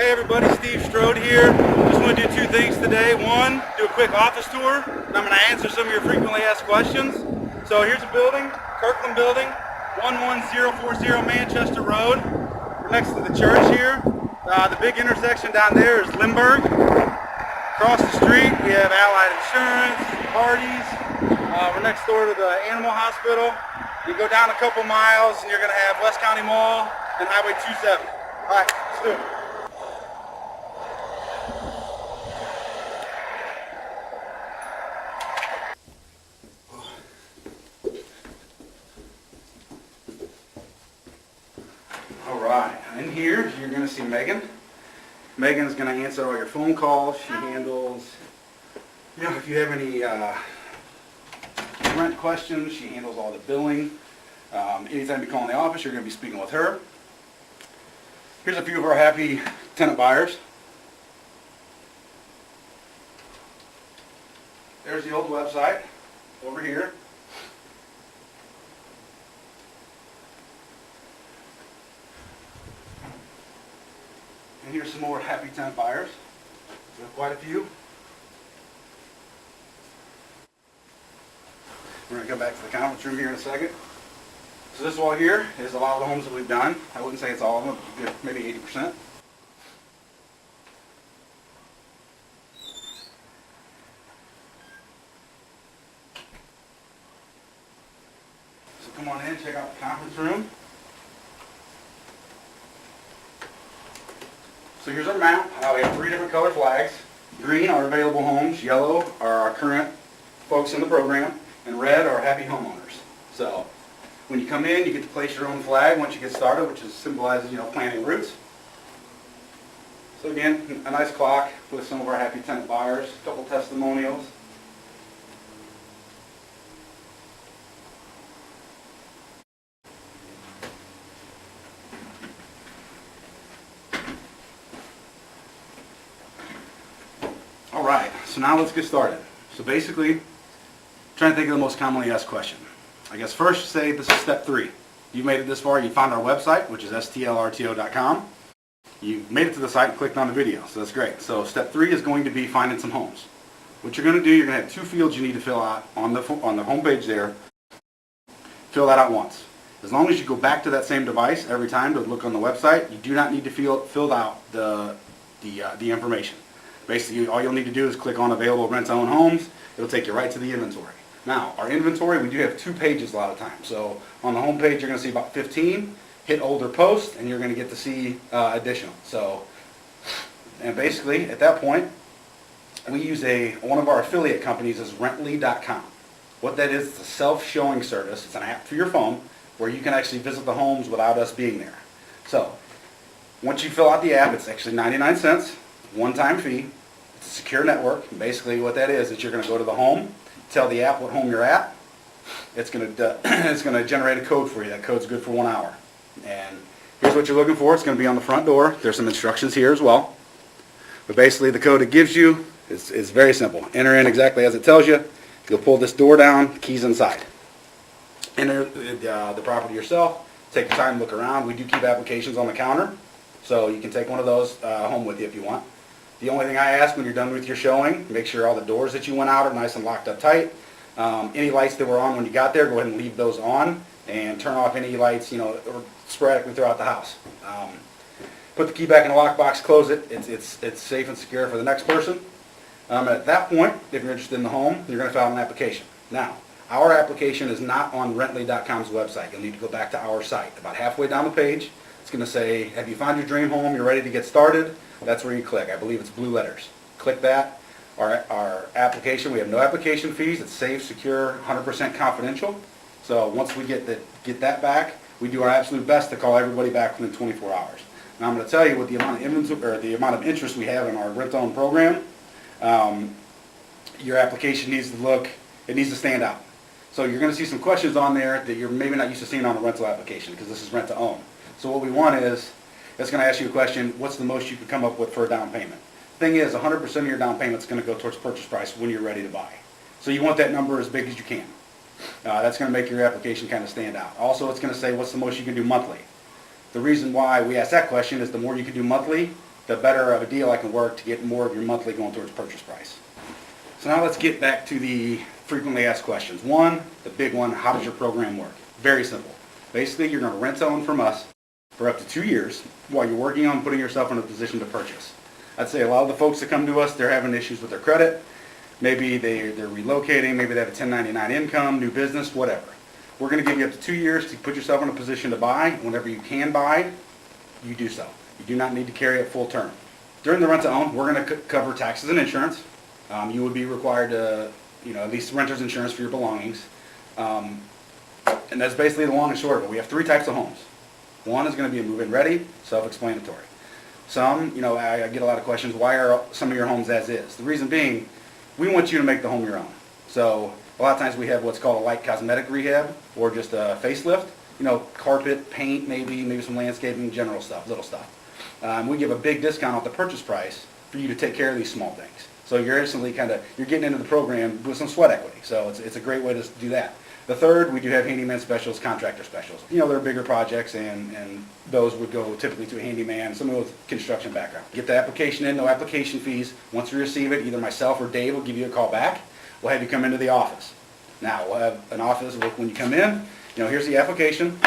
Hey everybody, Steve Strode here. Just want to do two things today. One, do a quick office tour, and I'm going to answer some of your frequently asked questions. So here's a building, Kirkland Building, 11040 Manchester Road. We're next to the church here. The big intersection down there is Lindbergh. Across the street we have Allied Insurance, Hardee's. We're next door to the Animal Hospital. You go down a couple miles and you're going to have West County Mall and Highway 270. Alright, let's do it. Alright, in here you're going to see Megan. Megan's going to answer all your phone calls. She handles, if you have any rent questions, she handles all the billing. Anytime you call in the office, you're going to be speaking with her. Here's a few of our happy tenant buyers. There's the old website over here. And here's some more happy tenant buyers. We have quite a few. We're going to come back to the conference room here in a second. So this wall here is a lot of the homes that we've done. I wouldn't say it's all of them, maybe 80%. So come on in, check out the conference room. So here's our map. We have 3 different color flags. Green are available homes, yellow are our current folks in the program, and red are happy homeowners. So when you come in, you get to place your own flag once you get started, which symbolizes, planting roots. So again, a nice clock with some of our happy tenant buyers, a couple testimonials. Alright, so now let's get started. So basically, trying to think of the most commonly asked question. I guess first say this is step 3. You made it this far, you found our website, which is stlrto.com. You made it to the site and clicked on the video, so that's great. So step 3 is going to be finding some homes. What you're going to do, you're going to have 2 fields you need to fill out on the home page there. Fill that out once. As long as you go back to that same device every time to look on the website, you do not need to fill out the information. Basically, all you'll need to do is click on available rent-to-own homes. It'll take you right to the inventory. Now, our inventory, we do have 2 pages a lot of times. So on the home page, you're going to see about 15. Hit older post, and you're going to get to see additional. So, and basically, at that point, we use one of our affiliate companies is Rently.com. What that is, it's a self-showing service. It's an app for your phone where you can actually visit the homes without us being there. So, once you fill out the app, it's actually 99 cents, one-time fee. It's a secure network. And basically, what that is you're going to go to the home, tell the app what home you're at. It's going to generate a code for you. That code's good for 1 hour. And here's what you're looking for. It's going to be on the front door. There's some instructions here as well. But basically, the code it gives you is very simple. Enter in exactly as it tells you. You'll pull this door down, keys inside. Enter the property yourself. Take your time to look around. We do keep applications on the counter, so you can take one of those home with you if you want. The only thing I ask when you're done with your showing, make sure all the doors that you went out are nice and locked up tight. Any lights that were on when you got there, go ahead and leave those on, and turn off any lights, sporadically throughout the house. Put the key back in the lockbox, close it. It's safe and secure for the next person. At that point, if you're interested in the home, you're going to file an application. Now, our application is not on Rently.com's website. You'll need to go back to our site. About halfway down the page, it's going to say, have you found your dream home? You're ready to get started? That's where you click. I believe it's blue letters. Click that. Our application, we have no application fees. It's safe, secure, 100% confidential. So once we get that back, we do our absolute best to call everybody back within 24 hours. Now I'm going to tell you what the amount of inventory, or the amount of interest we have in our rent-to-own program. Your application needs to stand out. So you're going to see some questions on there that you're maybe not used to seeing on a rental application because this is rent-to-own. So what we want is, it's going to ask you a question, what's the most you can come up with for a down payment? Thing is, 100% of your down payment is going to go towards purchase price when you're ready to buy. So you want that number as big as you can. That's going to make your application kind of stand out. Also, it's going to say what's the most you can do monthly. The reason why we ask that question is the more you can do monthly, the better of a deal I can work to get more of your monthly going towards purchase price. So now let's get back to the frequently asked questions. One, the big one, how does your program work? Very simple. Basically, you're going to rent own from us for up to 2 years while you're working on putting yourself in a position to purchase. I'd say a lot of the folks that come to us, they're having issues with their credit. Maybe they're relocating, maybe they have a 1099 income, new business, whatever. We're going to give you up to 2 years to put yourself in a position to buy. Whenever you can buy, you do so. You do not need to carry it full term. During the rent-to-own, we're going to cover taxes and insurance. You would be required to, at least renter's insurance for your belongings. And that's basically the long and short of it. We have 3 types of homes. One is going to be a move-in ready, self-explanatory. Some, I get a lot of questions, why are some of your homes as is? The reason being, we want you to make the home your own. So a lot of times we have what's called a light cosmetic rehab or just a facelift. Carpet, paint, maybe some landscaping, general stuff, little stuff. We give a big discount off the purchase price for you to take care of these small things. So you're instantly you're getting into the program with some sweat equity. So it's a great way to do that. The third, we do have handyman specials, contractor specials. They're bigger projects, and those would go typically to a handyman, someone with construction background. Get the application in, no application fees. Once we receive it, either myself or Dave will give you a call back. We'll have you come into the office. Now, we'll have an office when you come in. Here's the application.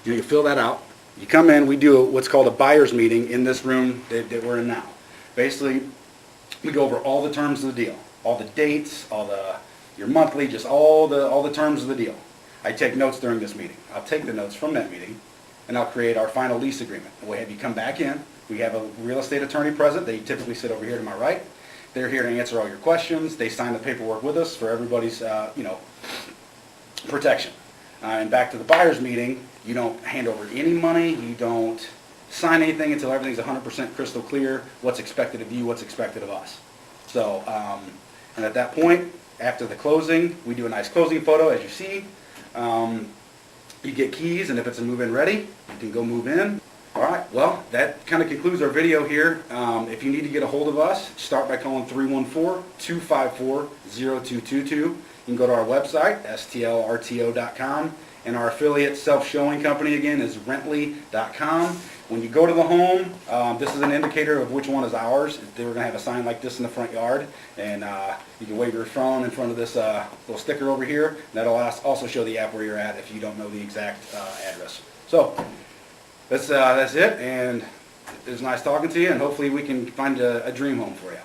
You fill that out. You come in, we do what's called a buyer's meeting in this room that we're in now. Basically, we go over all the terms of the deal, all the dates, your monthly, just all the terms of the deal. I take notes during this meeting. I'll take the notes from that meeting, and I'll create our final lease agreement. We'll have you come back in. We have a real estate attorney present. They typically sit over here to my right. They're here to answer all your questions. They sign the paperwork with us for everybody's, protection. And back to the buyer's meeting, you don't hand over any money. You don't sign anything until everything's 100% crystal clear, what's expected of you, what's expected of us. So, and at that point, after the closing, we do a nice closing photo, as you see. You get keys, and if it's a move-in ready, you can go move in. All right, well, that kind of concludes our video here. If you need to get a hold of us, start by calling 314-254-0222. You can go to our website, stlrto.com, and our affiliate self-showing company, again, is rently.com. When you go to the home, this is an indicator of which one is ours. They were going to have a sign like this in the front yard, and you can wave your phone in front of this little sticker over here. And that'll also show the app where you're at if you don't know the exact address. So that's it, and it was nice talking to you, and hopefully we can find a dream home for you.